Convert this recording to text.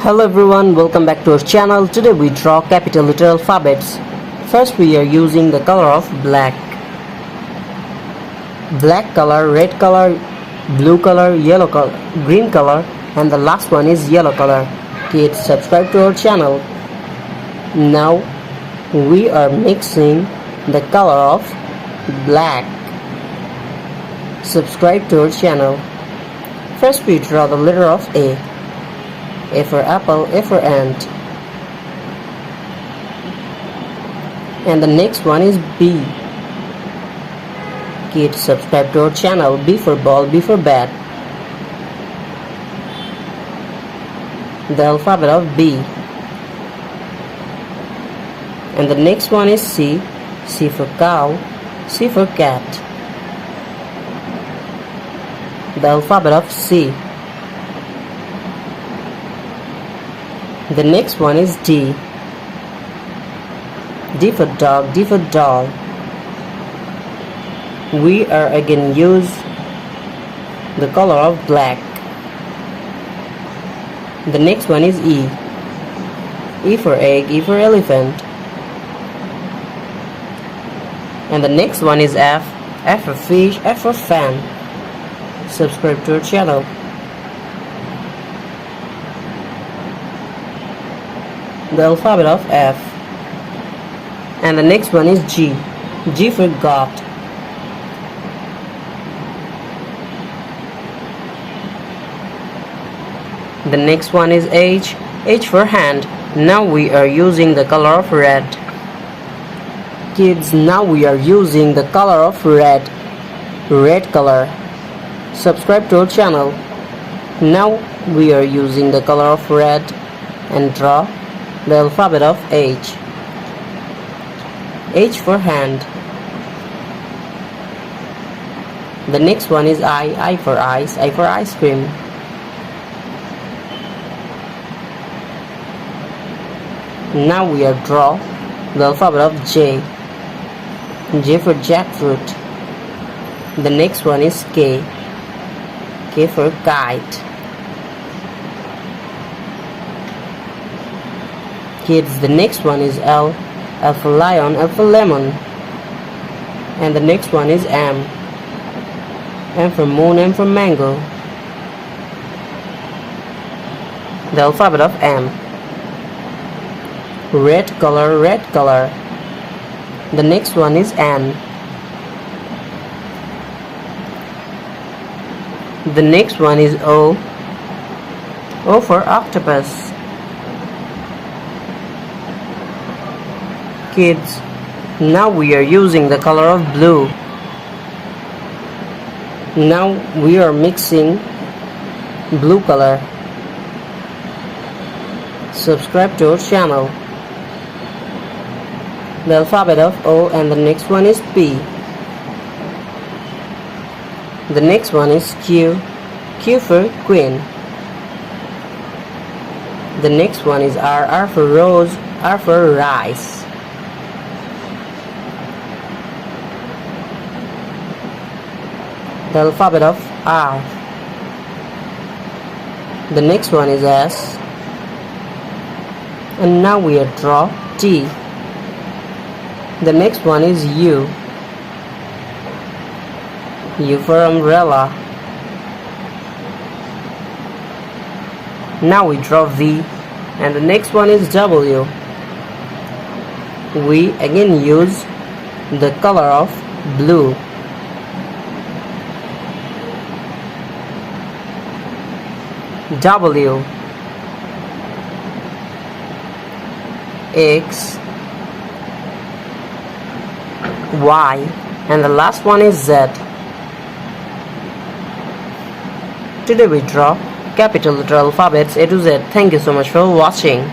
Hello everyone, welcome back to our channel. Today we draw capital letter alphabets. First we are using the color of black. Black color, red color, blue color, yellow color, green color, and the last one is yellow color. Kids, subscribe to our channel. Now we are mixing the color of black. Subscribe to our channel. First we draw the letter of A. A for apple, A for ant. And the next one is B. Kids, subscribe to our channel. B for ball, B for bat. The alphabet of B. And the next one is C. C for cow, C for cat. The alphabet of C. The next one is D. D for dog, D for doll. We are again use the color of black. The next one is E. E for egg, E for elephant. And the next one is F. F for fish, F for fan. Subscribe to our channel. The alphabet of F. And the next one is G. G for God. The next one is H. H for hand. Now we are using the color of red. Kids, now we are using the color of red. Red color. Subscribe to our channel. Now we are using the color of red and draw the alphabet of H. H for hand. The next one is I. I for ice, I for ice cream. Now we are draw the alphabet of J. J for jackfruit. The next one is K. K for kite. Kids, the next one is L. L for lion, L for lemon. And the next one is M. M for moon, M for mango. The alphabet of M. Red color, red color. The next one is N. The next one is O. O for octopus. Kids, now we are using the color of blue. Now we are mixing blue color. Subscribe to our channel. The alphabet of O, and the next one is P. The next one is Q. Q for queen. The next one is R. R for rose, R for rice. The alphabet of R. The next one is S. And now we are draw T. The next one is U. U for umbrella. Now we draw V. And the next one is W. We again use the color of blue. W. X. Y. And the last one is Z. Today we draw capital letter alphabets A to Z. Thank you so much for watching.